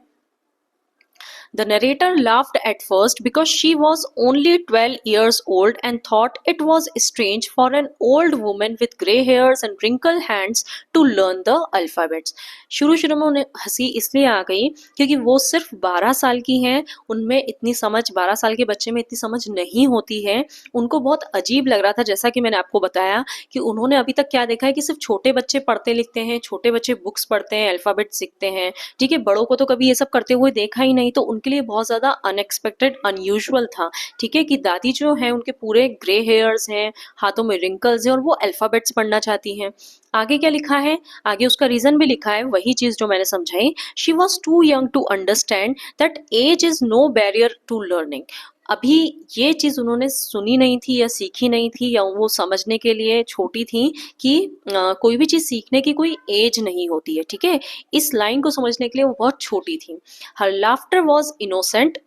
The narrator laughed at first because she was only 12 years old and thought it was strange for an old woman with grey hairs and wrinkled hands to learn the alphabets। शुरू में उन्हें हंसी इसलिए आ गई क्योंकि वो सिर्फ 12 साल की हैं, उनमें इतनी समझ, 12 साल के बच्चे में इतनी समझ नहीं होती है। उनको बहुत अजीब लग रहा था, जैसा कि मैंने आपको बताया कि उन्होंने अभी तक क्या देखा है कि सिर्फ छोटे बच्चे पढ़ते लिखते हैं, छोटे बच्चे बुक्स पढ़ते हैं, अल्फाबेट सीखते हैं। ठीक है, बड़ों को तो कभी ये सब करते हुए देखा ही नहीं, तो उनके लिए बहुत ज्यादा अनएक्सपेक्टेड, अनयूजुअल था। ठीक है, कि दादी जो है उनके पूरे ग्रे हेयर्स हैं, हाथों में रिंकल्स हैं और वो अल्फाबेट्स पढ़ना चाहती हैं। आगे क्या लिखा है? आगे उसका रीजन भी लिखा है, वही चीज जो मैंने समझाई। She was too young to understand that age is no barrier to learning. अभी ये चीज उन्होंने सुनी नहीं थी या सीखी नहीं थी, या वो समझने के लिए छोटी थी कि कोई भी चीज सीखने की कोई एज नहीं होती है। ठीक है, इस लाइन को समझने के लिए वो बहुत छोटी थी। Her laughter was innocent,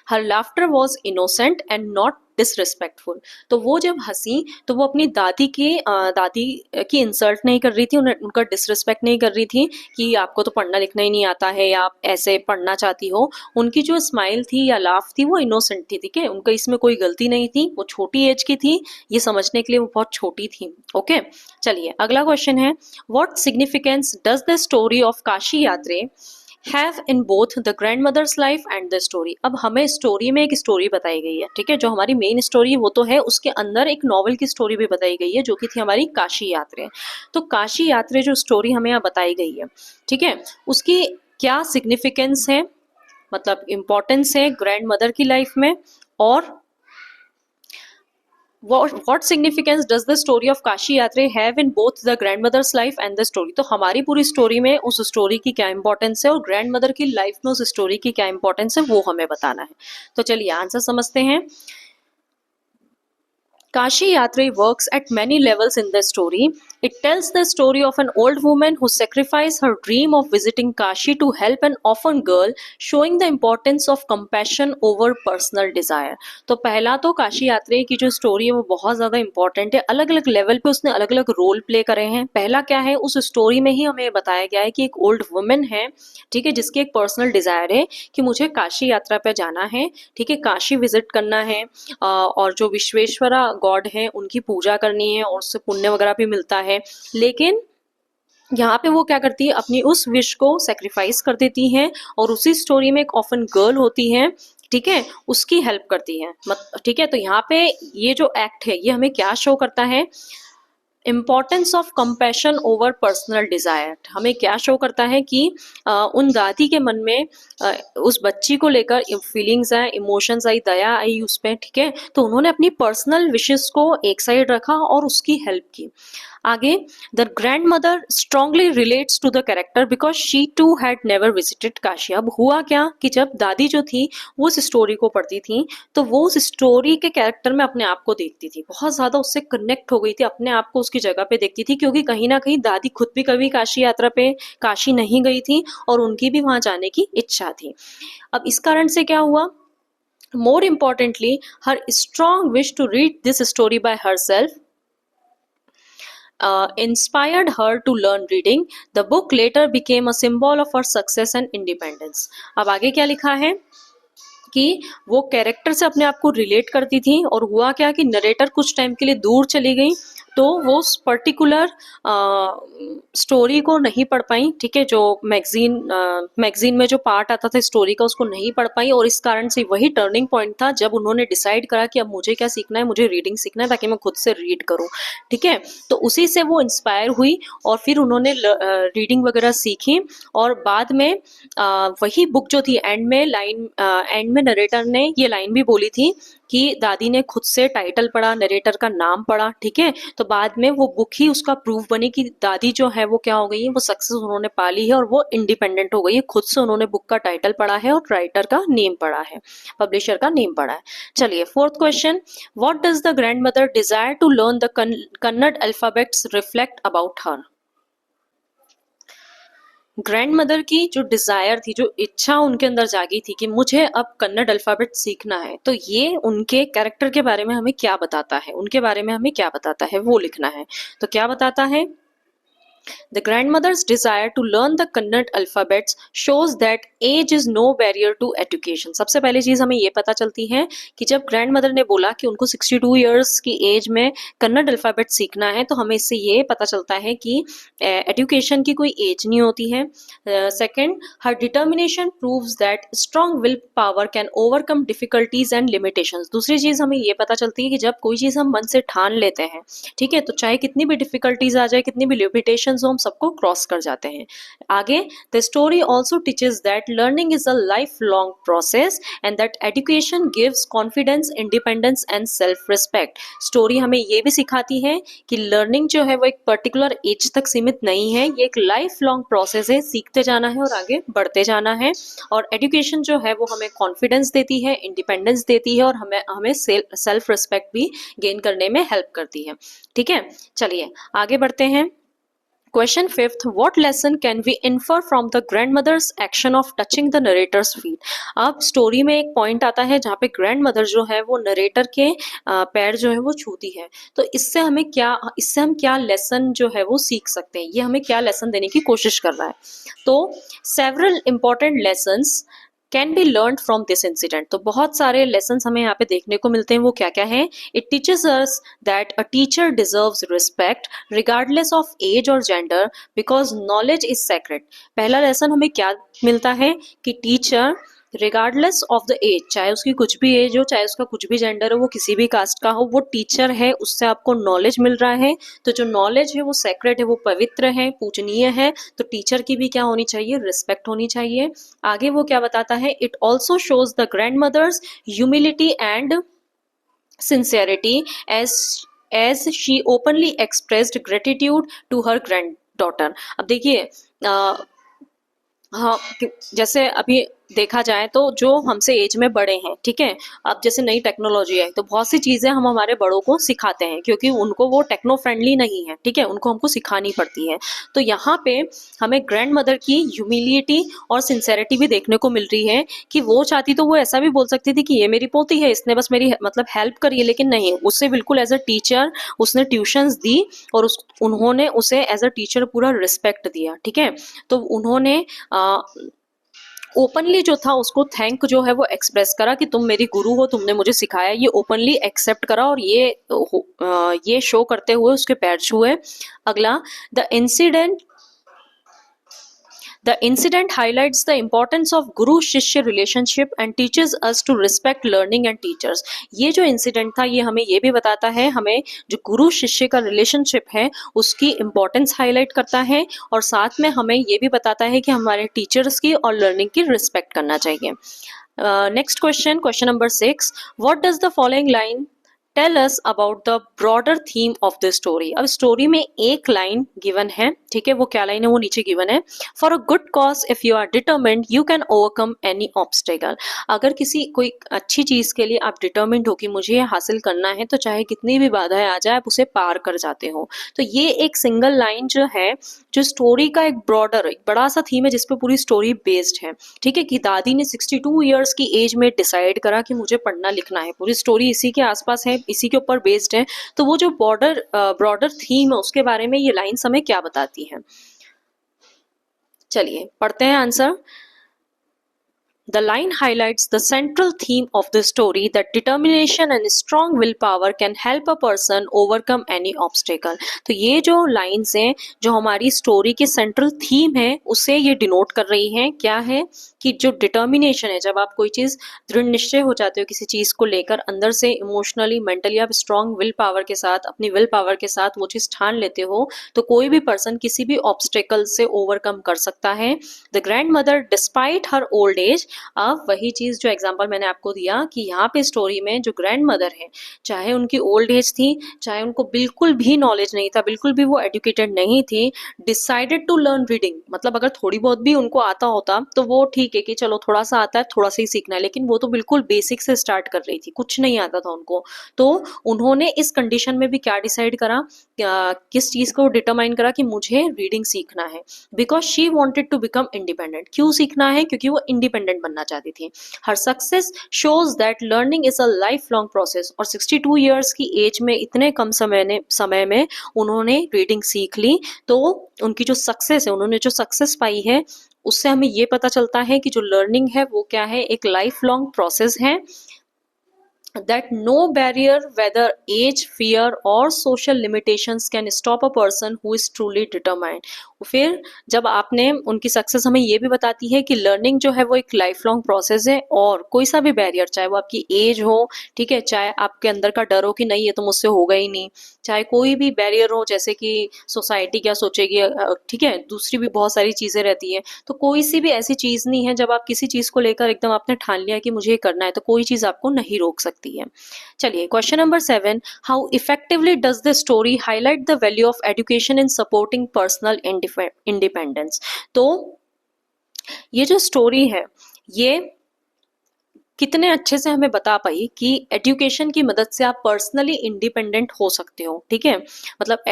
her laughter was innocent and not disrespectful. तो वो जब हंसी तो वो अपनी दादी की इंसल्ट नहीं कर रही थी, उनका डिसरिस्पेक्ट नहीं कर रही थी कि आपको तो पढ़ना लिखना ही नहीं आता है या आप ऐसे पढ़ना चाहती हो। उनकी जो स्माइल थी या लाफ थी वो इनोसेंट थी। ठीक है, उनका इसमें कोई गलती नहीं थी, वो छोटी एज की थी, ये समझने के लिए वो बहुत छोटी थी। ओके, चलिए अगला क्वेश्चन है, what significance does the story of Kashi Yatre have in both the grand mother's life and the story. अब हमें स्टोरी में एक स्टोरी बताई गई है। ठीक है, जो हमारी मेन स्टोरी वो तो है, उसके अंदर एक नॉवल की स्टोरी भी बताई गई है जो कि थी हमारी काशी यात्रा। तो काशी यात्रा जो स्टोरी हमें यहाँ बताई गई है, ठीक है, उसकी क्या सिग्निफिकेंस है, मतलब इम्पोर्टेंस है ग्रैंड मदर की लाइफ में, और what significance does the story of Kashi यात्रा have in both the grandmother's life and the story। तो हमारी पूरी स्टोरी में उस स्टोरी की क्या इंपॉर्टेंस है और ग्रैंड मदर की लाइफ में उस स्टोरी की क्या इंपॉर्टेंस है वो हमें बताना है। तो चलिए आंसर समझते हैं। काशी यात्रा works at many levels in the story, It tells the story of an old woman who sacrificed her dream of visiting Kashi to help an orphan girl, showing the importance of compassion over personal desire. तो पहला तो काशी यात्री की जो स्टोरी है वो बहुत ज़्यादा इंपॉर्टेंट है, अलग अलग लेवल पे उसने अलग अलग रोल प्ले करे हैं। पहला क्या है, उस स्टोरी में ही हमें बताया गया है कि एक ओल्ड वुमेन है, ठीक है, जिसकी एक पर्सनल डिज़ायर है कि मुझे काशी यात्रा पे जाना है, ठीक है, काशी विजिट करना है, और जो विश्वेश्वरा गॉड है उनकी पूजा करनी है और उससे पुण्य वगैरह भी मिलता है। लेकिन यहाँ पे वो क्या करती है, अपनी उस विश को सेक्रीफाइस कर देती हैं और उसी स्टोरी में एक ऑफन गर्ल होती है, ठीक है, उसकी हेल्प करती है। ठीक है, तो यहाँ पे ये जो एक्ट है ये हमें क्या शो करता है, importance of compassion over personal desire. हमें क्या शो करता है कि उन दादी के मन में उस बच्ची को लेकर फीलिंग्स आए, इमोशंस आई, दया आई उस पर, ठीक है, तो उन्होंने अपनी पर्सनल विशेस को एक साइड रखा और उसकी हेल्प की। आगे, the grand mother strongly relates to the character because she too had never visited Kashi. अब हुआ क्या कि जब दादी जो थी वो उस स्टोरी को पढ़ती थी तो वो उस स्टोरी के कैरेक्टर में अपने आप को देखती थी, बहुत ज्यादा उससे कनेक्ट हो गई थी, अपने आप को उसकी जगह पे देखती थी, क्योंकि कहीं ना कहीं दादी खुद भी कभी काशी यात्रा पे काशी नहीं गई थी और उनकी भी वहां जाने की इच्छा थी। अब इस कारण से क्या हुआ, more importantly her strong wish to read this story by herself inspired her to learn reading. The book later became a symbol of her success and independence. अब आगे क्या लिखा है कि वो कैरेक्टर से अपने आप को रिलेट करती थी और हुआ क्या कि नरेटर कुछ टाइम के लिए दूर चली गई तो वो उस पर्टिकुलर स्टोरी को नहीं पढ़ पाई, ठीक है, जो मैगजीन में जो पार्ट आता था स्टोरी का उसको नहीं पढ़ पाई और इस कारण से वही टर्निंग पॉइंट था जब उन्होंने डिसाइड करा कि अब मुझे क्या सीखना है, मुझे रीडिंग सीखना है ताकि मैं खुद से रीड करूं, ठीक है। तो उसी से वो इंस्पायर हुई और फिर उन्होंने रीडिंग वगैरह सीखी और बाद में वही बुक जो थी एंड में नरेटर ने ये लाइन भी बोली थी कि दादी ने खुद से टाइटल पढ़ा, नरेटर का नाम पढ़ा, ठीक है, तो बाद में वो बुक ही उसका प्रूफ बनी कि दादी जो है वो क्या हो गई है, वो सक्सेस उन्होंने पा ली है और वो इंडिपेंडेंट हो गई है, खुद से उन्होंने बुक का टाइटल पढ़ा है और राइटर का नेम पढ़ा है, पब्लिशर का नेम पढ़ा है। चलिए, fourth question, what does the grand mother desire to learn the Kannada alphabets reflect about her. Grandmother की जो डिजायर थी, जो इच्छा उनके अंदर जागी थी कि मुझे अब कन्नड़ अल्फाबेट सीखना है, तो ये उनके कैरेक्टर के बारे में हमें क्या बताता है, उनके बारे में हमें क्या बताता है वो लिखना है। तो क्या बताता है, The grandmother's desire to learn the Kannada alphabets shows that age is no barrier to education. सबसे पहली चीज हमें ये पता चलती है कि जब ग्रैंड मदर ने बोला कि उनको 62 इयर्स की एज में कन्नड़ अल्फाबेट सीखना है तो हमें इससे ये पता चलता है कि एजुकेशन की कोई एज नहीं होती है। Second, her determination proves that strong will power can overcome difficulties and limitations. दूसरी चीज हमें ये पता चलती है कि जब कोई चीज हम मन से ठान लेते हैं, ठीक है, तो चाहे कितनी भी डिफिकल्टीज आ जाए, कितनी भी लिमिटेशन हम सबको क्रॉस कर जाते हैं। आगे, the story also teaches that learning is a lifelong process and that education gives confidence, independence and self respect. Story हमें ये भी सिखाती है कि लर्निंग जो है वो एक पर्टिकुलर एज तक सीमित नहीं है, ये एक लाइफ लॉन्ग प्रोसेस है, सीखते जाना है और आगे बढ़ते जाना है। और एजुकेशन जो है वो हमें कॉन्फिडेंस देती है, इंडिपेंडेंस देती है और हमें सेल्फ रिस्पेक्ट भी गेन करने में हेल्प करती है, ठीक है। चलिए आगे बढ़ते हैं। Question fifth, what lesson can we infer from the grandmother's action of touching the narrator's feet? अब स्टोरी में एक पॉइंट आता है जहाँ पे ग्रैंड मदर जो है वो नरेटर के पैर जो है वो छूती है, तो इससे हम क्या लेसन जो है वो सीख सकते हैं, ये हमें क्या लेसन देने की कोशिश कर रहा है। तो several important lessons can be learn from this incident. तो बहुत सारे लेसन हमें यहाँ पे देखने को मिलते हैं, वो क्या क्या है। It teaches us that a teacher deserves respect regardless of age और gender because knowledge is sacred. पहला लेसन हमें क्या मिलता है कि teacher regardless of the age, चाहे उसकी कुछ भी एज हो, चाहे उसका कुछ भी जेंडर हो, वो किसी भी कास्ट का हो, वो टीचर है, उससे आपको नॉलेज मिल रहा है, तो जो नॉलेज है वो सेक्रेट है, वो पवित्र है, पूजनीय है, तो टीचर की भी क्या होनी चाहिए, रिस्पेक्ट होनी चाहिए। आगे वो क्या बताता है, it also shows the grand mother's humility and sincerity as she openly expressed gratitude to her granddaughter. अब देखिए हाँ, जैसे अभी देखा जाए तो जो हमसे एज में बड़े हैं, ठीक है, अब जैसे नई टेक्नोलॉजी है तो बहुत सी चीजें हम हमारे बड़ों को सिखाते हैं क्योंकि उनको वो टेक्नो फ्रेंडली नहीं है, ठीक है, उनको हमको सिखानी पड़ती है। तो यहाँ पे हमें ग्रैंड मदर की ह्यूमिलिटी और सिंसेरिटी भी देखने को मिल रही है कि वो चाहती तो वो ऐसा भी बोल सकती थी कि ये मेरी पोती है, इसने बस मेरी मतलब हेल्प करी है, लेकिन नहीं, उससे बिल्कुल एज अ टीचर उसने ट्यूशंस दी और उन्होंने उसे एज अ टीचर पूरा रिस्पेक्ट दिया, ठीक है। तो उन्होंने ओपनली जो था उसको थैंक जो है वो एक्सप्रेस करा कि तुम मेरी गुरु हो, तुमने मुझे सिखाया, ये ओपनली एक्सेप्ट करा और ये शो करते हुए उसके पैर छुए। अगला, the incident The incident highlights the importance of guru-shishya relationship and teaches us to respect learning and teachers. ये जो इंसिडेंट था ये हमें ये भी बताता है, हमें जो गुरु शिष्य का रिलेशनशिप है उसकी इम्पोर्टेंस हाईलाइट करता है और साथ में हमें ये भी बताता है कि हमारे टीचर्स की और लर्निंग की रिस्पेक्ट करना चाहिए। Next question, question number 6, what does the following line tell us about the broader theme of the story. अब स्टोरी में एक लाइन गिवन है, ठीक है, वो क्या लाइन है वो नीचे गिवन है। For a good cause if you are determined you can overcome any obstacle. अगर किसी कोई अच्छी चीज के लिए आप डिटरमिन्ड हो कि मुझे ये हासिल करना है तो चाहे कितनी भी बाधाएं आ जाए आप उसे पार कर जाते हो। तो ये एक सिंगल लाइन जो है जो स्टोरी का एक ब्रॉडर एक बड़ा सा थीम है जिसपे पूरी स्टोरी बेस्ड है, ठीक है, कि दादी ने 62 ईयर्स की एज में डिसाइड करा कि मुझे पढ़ना लिखना है, पूरी स्टोरी इसी के आसपास है, इसी के ऊपर बेस्ड है। तो वो जो ब्रॉडर थीम है उसके बारे में ये लाइन्स हमें क्या बताती है। चलिए पढ़ते हैं answer. The line highlights the central theme of the story that determination and strong willpower can help a person overcome any obstacle। तो ये जो लाइन्स हैं जो हमारी स्टोरी की सेंट्रल थीम है उसे ये डिनोट कर रही हैं। क्या है कि जो डिटर्मिनेशन है, जब आप कोई चीज़ दृढ़ निश्चय हो जाते हो किसी चीज़ को लेकर, अंदर से इमोशनली मेंटली आप स्ट्रॉन्ग विल पावर के साथ अपनी विल पावर के साथ वो चीज़ ठान लेते हो तो कोई भी पर्सन किसी भी ऑब्स्टेकल से ओवरकम कर सकता है। The grand mother despite her old age, अब वही चीज जो एग्जांपल मैंने आपको दिया कि यहाँ पे स्टोरी में जो ग्रैंड मदर है चाहे उनकी ओल्ड एज थी, चाहे उनको बिल्कुल भी नॉलेज नहीं था, बिल्कुल भी वो एजुकेटेड नहीं थी, डिसाइडेड टू लर्न रीडिंग। मतलब अगर थोड़ी बहुत भी उनको आता होता तो वो ठीक है कि चलो थोड़ा सा आता है थोड़ा सा ही सीखना है, लेकिन वो तो बिल्कुल बेसिक से स्टार्ट कर रही थी, कुछ नहीं आता था उनको। तो उन्होंने इस कंडीशन में भी क्या डिसाइड करा, किस चीज को डिटरमाइन करा कि मुझे रीडिंग सीखना है, because she wanted to become independent. क्यों सीखना है? क्योंकि वो इंडिपेंडेंट बनना चाहती थी। Her success shows that learning is a lifelong process, और 62 ईयर्स की एज में इतने कम समय में उन्होंने रीडिंग सीख ली। तो उनकी जो सक्सेस है, उन्होंने जो सक्सेस पाई है उससे हमें ये पता चलता है कि जो लर्निंग है वो क्या है, एक लाइफ लॉन्ग प्रोसेस है। That no barrier, whether age, fear or social limitations, can stop a person who is truly determined। फिर जब आपने उनकी सक्सेस हमें ये भी बताती है कि लर्निंग जो है वो एक लाइफ लॉन्ग प्रोसेस है और कोई सा भी बैरियर, चाहे वो आपकी एज हो, ठीक है, चाहे आपके अंदर का डर हो कि नहीं ये तो मुझसे होगा ही नहीं, चाहे कोई भी बैरियर हो जैसे कि सोसाइटी क्या सोचेगी, ठीक है, दूसरी भी बहुत सारी चीजें रहती है। तो कोई सी भी ऐसी चीज नहीं है, जब आप किसी चीज को लेकर एकदम आपने ठान लिया कि मुझे ये करना है तो कोई चीज आपको नहीं रोक सकती है। चलिए question number 7, how effectively does the story highlight the value of education in supporting personal independence. तो ये जो स्टोरी है ये कितने अच्छे से हमें बता पाई कि एजुकेशन की मदद से आप पर्सनली इंडिपेंडेंट हो सकते हो, ठीक है। मतलब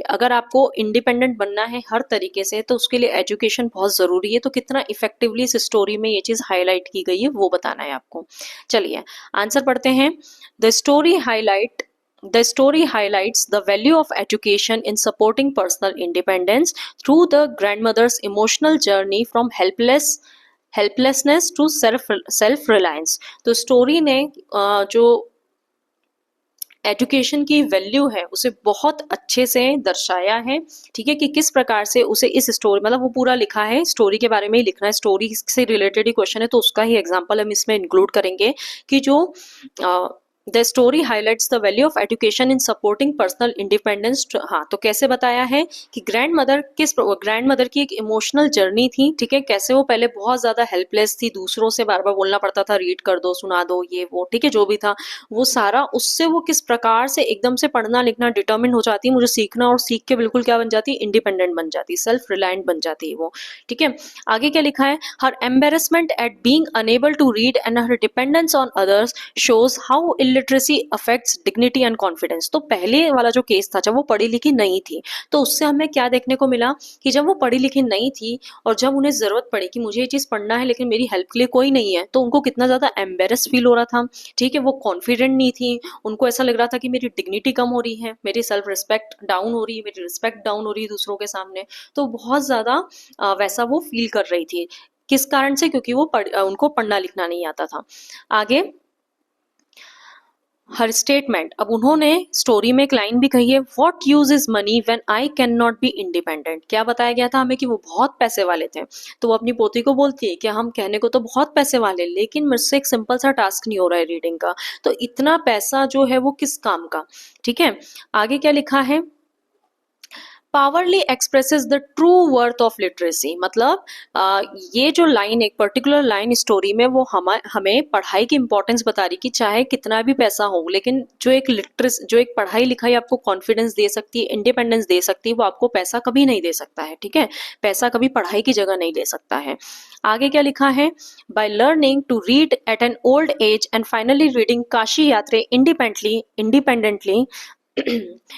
अगर आपको इंडिपेंडेंट बनना है हर तरीके से तो उसके लिए एजुकेशन बहुत ज़रूरी है। तो कितना इफेक्टिवली इस स्टोरी में ये चीज़ हाईलाइट की गई है वो बताना है आपको। चलिए आंसर पढ़ते हैं। The story highlights the value of education in supporting personal independence through the grandmother's emotional journey from helplessness to self reliance. तो स्टोरी ने जो एजुकेशन की वैल्यू है उसे बहुत अच्छे से दर्शाया है, ठीक है, कि किस प्रकार से उसे इस स्टोरी, मतलब वो पूरा लिखा है, स्टोरी के बारे में ही लिखना है, स्टोरी से रिलेटेड ही क्वेश्चन है तो उसका ही एग्जांपल हम इसमें इंक्लूड करेंगे कि जो the story highlights the value of education in supporting personal independence. हाँ, तो कैसे बताया है कि ग्रैंड मदर की एक इमोशनल जर्नी थी, ठीक है, कैसे वो पहले बहुत ज्यादा हेल्पलेस थी, दूसरों से बार बार बोलना पड़ता था रीड कर दो, सुना दो, ये वो, ठीक है, जो भी था वो सारा, उससे वो किस प्रकार से एकदम से पढ़ना लिखना डिटर्मिन हो जाती है, मुझे सीखना, और सीख के बिल्कुल क्या बन जाती है, इंडिपेंडेंट बन जाती है, सेल्फ रिलायंट बन जाती है वो, ठीक है। आगे क्या लिखा है, her embarrassment at being unable to read and her dependence on others shows how illiteracy affects dignity and confidence. तो पहले वाला जो केस था, जब वो पढ़ी लिखी नहीं थी, तो उससे हमें क्या देखने को मिला कि जब वो पढ़ी लिखी नहीं थी और जब उन्हें जरूरत पड़ी कि मुझे ये चीज पढ़ना है लेकिन मेरी हेल्प के लिए कोई नहीं है, तो उनको कितना ज्यादा एम्बेरस फील हो रहा था, ठीक है, वो कॉन्फिडेंट नहीं थी, उनको ऐसा लग रहा था कि मेरी डिग्निटी कम हो रही है, मेरी सेल्फ रिस्पेक्ट डाउन हो रही है, मेरी रिस्पेक्ट डाउन हो रही है दूसरों के सामने। तो बहुत ज्यादा वैसा वो फील कर रही थी, किस कारण से, क्योंकि उनको पढ़ना लिखना नहीं आता था। आगे हर स्टेटमेंट, अब उन्होंने स्टोरी में एक लाइन भी कही है, what use is money when I can not be independent. क्या बताया गया था हमें कि वो बहुत पैसे वाले थे, तो वो अपनी पोती को बोलती है कि हम कहने को तो बहुत पैसे वाले, लेकिन मुझसे एक सिंपल सा टास्क नहीं हो रहा है रीडिंग का, तो इतना पैसा जो है वो किस काम का, ठीक है। आगे क्या लिखा है, powerfully expresses the true worth of literacy. मतलब ये जो लाइन, एक पर्टिकुलर लाइन स्टोरी में, वो हमें पढ़ाई की इंपॉर्टेंस बता रही कि चाहे कितना भी पैसा हो, लेकिन जो एक पढ़ाई लिखाई आपको कॉन्फिडेंस दे सकती है, इंडिपेंडेंस दे सकती है, वो आपको पैसा कभी नहीं दे सकता है, ठीक है। पैसा कभी पढ़ाई की जगह नहीं ले सकता है। आगे क्या लिखा है, by learning to read at an old age and finally reading Kashi Yatre independently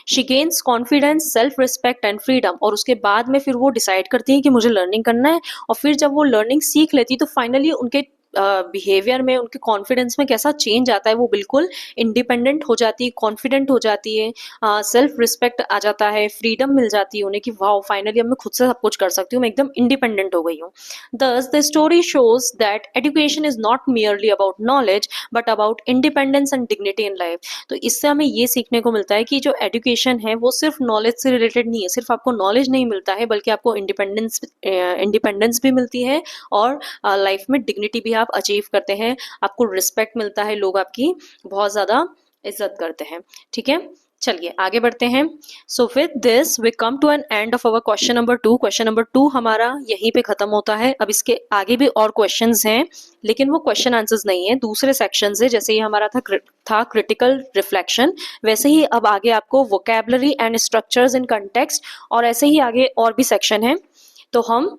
she gains confidence, self respect and freedom. और उसके बाद में फिर वो डिसाइड करती है कि मुझे लर्निंग करना है, और फिर जब वो लर्निंग सीख लेती है तो फाइनली उनके बिहेवियर में, उनके कॉन्फिडेंस में कैसा चेंज आता है, वो बिल्कुल इंडिपेंडेंट हो जाती है, कॉन्फिडेंट हो जाती है, सेल्फ रिस्पेक्ट आ जाता है, फ्रीडम मिल जाती है उन्हें कि वाह फाइनली अब मैं खुद से सब कुछ कर सकती हूँ, मैं एकदम इंडिपेंडेंट हो गई हूँ। दस the story shows that education is not merely about knowledge but about independence and dignity in life. तो इससे हमें ये सीखने को मिलता है कि जो एजुकेशन है वो सिर्फ नॉलेज से रिलेटेड नहीं है, सिर्फ आपको नॉलेज नहीं मिलता है, बल्कि आपको इंडिपेंडेंस भी मिलती है, और लाइफ में डिग्निटी भी आप अचीव करते हैं, आपको रिस्पेक्ट मिलता है, लोग आपकी बहुत ज्यादा इज्जत करते हैं, ठीक है। चलिए आगे बढ़ते हैं। So with this we come to an end of our question number 2। Question number 2 हमारा यहीं पे खत्म होता है। अब इसके आगे भी और क्वेश्चंस हैं, लेकिन वो क्वेश्चन आंसर्स नहीं है, दूसरे सेक्शंस है। जैसे ये हमारा था क्रिटिकल रिफ्लेक्शन, वैसे ही अब आगे आपको vocabulary and structures in context, और ऐसे ही आगे और भी सेक्शन है। तो हम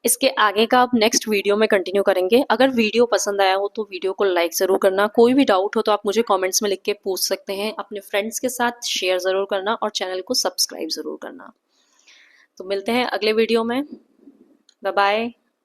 इसके आगे का अब नेक्स्ट वीडियो में कंटिन्यू करेंगे। अगर वीडियो पसंद आया हो तो वीडियो को लाइक ज़रूर करना, कोई भी डाउट हो तो आप मुझे कमेंट्स में लिख के पूछ सकते हैं, अपने फ्रेंड्स के साथ शेयर ज़रूर करना और चैनल को सब्सक्राइब ज़रूर करना। तो मिलते हैं अगले वीडियो में, बाय बाय।